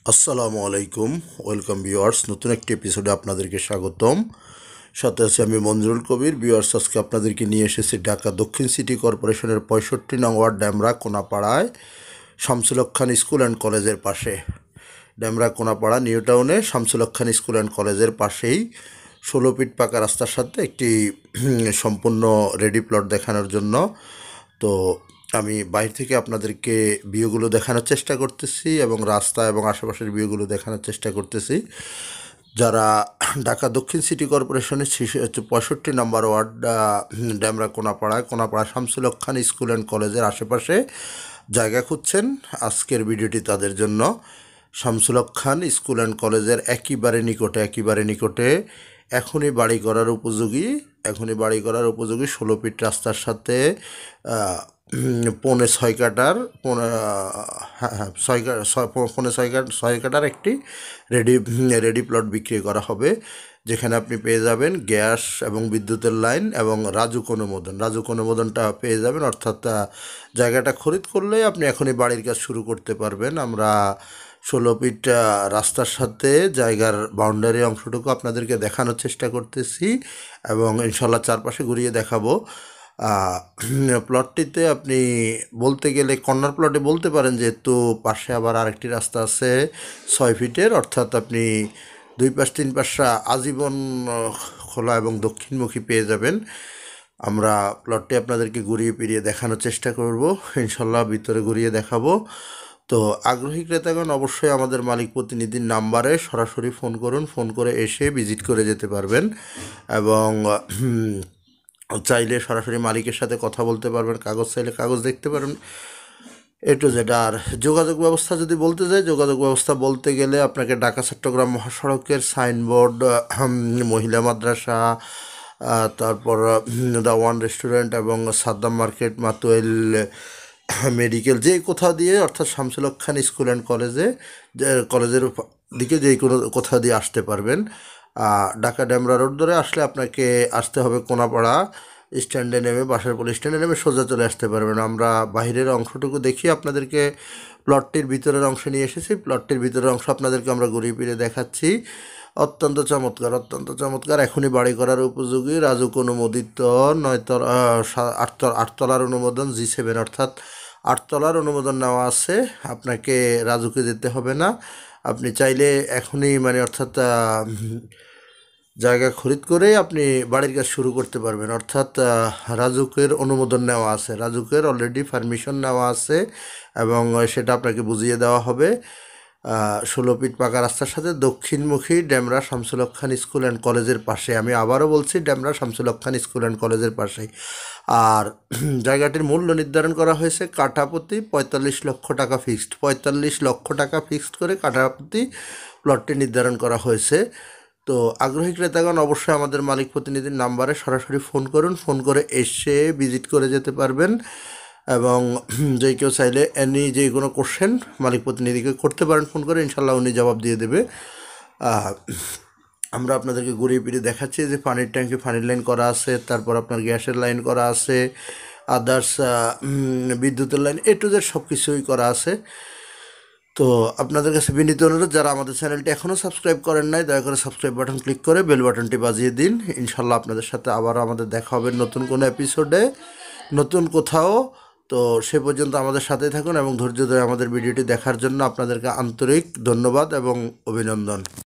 আসসালামু আলাইকুম। Welcome viewers, নতুন একটি এপিসোডে আপনাদেরকে স্বাগতম। সাথে আছি আমি মঞ্জুরুল কবির। ভিউয়ার্স, আজকে আপনাদেরকে নিয়ে এসেছি ঢাকা দক্ষিণ সিটি কর্পোরেশনের 65 নং ওয়ার্ড ড্যামরা কোনাপাড়ায় শামসুল হক খান স্কুল অ্যান্ড কলেজের পাশে। ড্যামরা কোনাপাড়া নিউ টাউনে শামসুল হক খান স্কুল অ্যান্ড কলেজের পাশেই 16 ফিট পাকা রাস্তার সাথে একটি সম্পূর্ণ রেডি প্লট দেখানোর জন্য। তো আমি বাইরে থেকে আপনাদেরকে ভিউগুলো দেখানোর চেষ্টা করতেছি এবং রাস্তা এবং আশেপাশের ভিউগুলো দেখানোর চেষ্টা করতেছি। যারা ঢাকা দক্ষিণ সিটি কর্পোরেশনের 65 নম্বর ward Demra Konapara Shamsul Haque Khan school and কলেজের আশেপাশে জায়গা খুঁজছেন, আজকের ভিডিওটি তাদের জন্য। শামসুল হক খান স্কুল অ্যান্ড কলেজের একেবারে নিকটে এখনই বাড়ি করার উপযোগী 16 ফিট রাস্তার সাথে 6.25 কাটার 6.25 কাটার একটি রেডি প্লট বিক্রি করা হবে, যেখানে আপনি পেয়ে যাবেন গ্যাস এবং বিদ্যুতের লাইন এবং রাজুক অনুমোদনটা পেয়ে যাবেন। অর্থাৎ জায়গাটা খরিদ করলে আপনি এখনই বাড়ির কাজ শুরু করতে পারবেন। আমরা 16 ফিট রাস্তার সাথে জায়গার বাউন্ডারি অংশটুকু আপনাদেরকে দেখানোর চেষ্টা করতেছি এবং ইনশাল্লাহ চারপাশে ঘুরিয়ে দেখাবো। প্লটটিতে আপনি বলতে গেলে কর্নার প্লটে বলতে পারেন, যেহেতু পাশে আবার আরেকটি রাস্তা আছে 6 ফিটের, অর্থাৎ আপনি 2 পাশ 3 পাশা আজীবন খোলা এবং দক্ষিণমুখী পেয়ে যাবেন। আমরা প্লটটি আপনাদেরকে ঘুরিয়ে ফিরিয়ে দেখানোর চেষ্টা করব, ইনশাল্লাহ ভিতরে ঘুরিয়ে দেখাবো। তো আগ্রহী ক্রেতাগণ অবশ্যই আমাদের মালিক প্রতিনিধির নাম্বারে সরাসরি ফোন করুন, ফোন করে এসে ভিজিট করে যেতে পারবেন এবং চাইলে সরাসরি মালিকের সাথে কথা বলতে পারবেন, কাগজ চাইলে কাগজ দেখতে পারবেন, যেটা। আর যোগাযোগ ব্যবস্থা যদি বলতে যাই, যোগাযোগ ব্যবস্থা বলতে গেলে আপনাকে ঢাকা চট্টগ্রাম মহাসড়কের সাইনবোর্ড, মহিলা মাদ্রাসা, তারপর দ্য ওয়ান রেস্টুরেন্ট এবং সাদ্দাম মার্কেট, মাতুয়েল মেডিকেল, যে কোথাও দিয়ে, অর্থাৎ শামসুল হক খান স্কুল অ্যান্ড কলেজের দিকে যে কোনো কোথাও দিয়ে আসতে পারবেন। ঢাকা ড্যামরা রোড ধরে আসলে আপনাকে আসতে হবে কোনাপাড়া স্ট্যান্ডে নেমে, বাসারপোল স্ট্যান্ডে নেমে সোজা চলে আসতে পারবেন। আমরা বাহিরের অংশটুকু দেখিয়ে আপনাদেরকে প্লটটির ভিতরের অংশে নিয়ে এসেছি। প্লটটির ভিতরের অংশ আপনাদেরকে আমরা ঘুরিয়ে ফিরে দেখাচ্ছি। অত্যন্ত চমৎকার, এখনই বাড়ি করার উপযোগী, রাজুক অনুমোদিত, 8তলার অনুমোদন G7, অর্থাৎ 8তলার অনুমোদন নেওয়া আছে। আপনাকে রাজুকে যেতে হবে না, আপনি চাইলে এখনই অর্থাৎ জায়গা খরিদ করেই আপনি বাড়ির কাজ শুরু করতে পারবেন। অর্থাৎ রাজুকের অনুমোদন নেওয়া আছে, রাজুকের অলরেডি পারমিশন নেওয়া আছে এবং সেটা আপনাকে বুঝিয়ে দেওয়া হবে। 16 ফিট পাকা রাস্তার সাথে দক্ষিণমুখী ড্যামরা শামসুল হক খান স্কুল অ্যান্ড কলেজের পাশে। আমি আবারও বলছি, ড্যামরা শামসুল হক খান স্কুল অ্যান্ড কলেজের পাশেই। আর জায়গাটির মূল্য নির্ধারণ করা হয়েছে কাঠাপ্রতি 45 লক্ষ টাকা ফিক্সড, 45 লক্ষ টাকা ফিক্সড করে কাঠাপ্রতি প্লটটি নির্ধারণ করা হয়েছে। তো আগ্রহী ক্রেতাগণ অবশ্যই আমাদের মালিক প্রতিনিধির নাম্বারে সরাসরি ফোন করুন, ফোন করে এসে ভিজিট করে যেতে পারবেন এবং যে কেউ চাইলে যে কোনো কোশ্চেন মালিক প্রতিনিধিকে করতে পারেন ফোন করে, ইনশাল্লাহ উনি জবাব দিয়ে দেবে। আমরা আপনাদেরকে ঘুরিয়ে ফিরিয়ে দেখাচ্ছি যে পানির ট্যাঙ্কি, পানির লাইন করা আছে, তারপর আপনার গ্যাসের লাইন করা আছে, আদার্স বিদ্যুতের লাইন Z সব কিছুই করা আছে। তো আপনাদের কাছে বিনীত অনুরোধ, যারা আমাদের চ্যানেলটি এখনও সাবস্ক্রাইব করেন নাই, দয়া করে সাবস্ক্রাইব বাটন ক্লিক করে বেল বাটনটি বাজিয়ে দিন। ইনশাল্লাহ আপনাদের সাথে আবারও আমাদের দেখা হবে নতুন কোনো এপিসোডে, নতুন কোথাও। তো সে পর্যন্ত আমাদের সাথেই থাকুন এবং ধৈর্য ধরে আমাদের ভিডিওটি দেখার জন্য আপনাদেরকে আন্তরিক ধন্যবাদ এবং অভিনন্দন।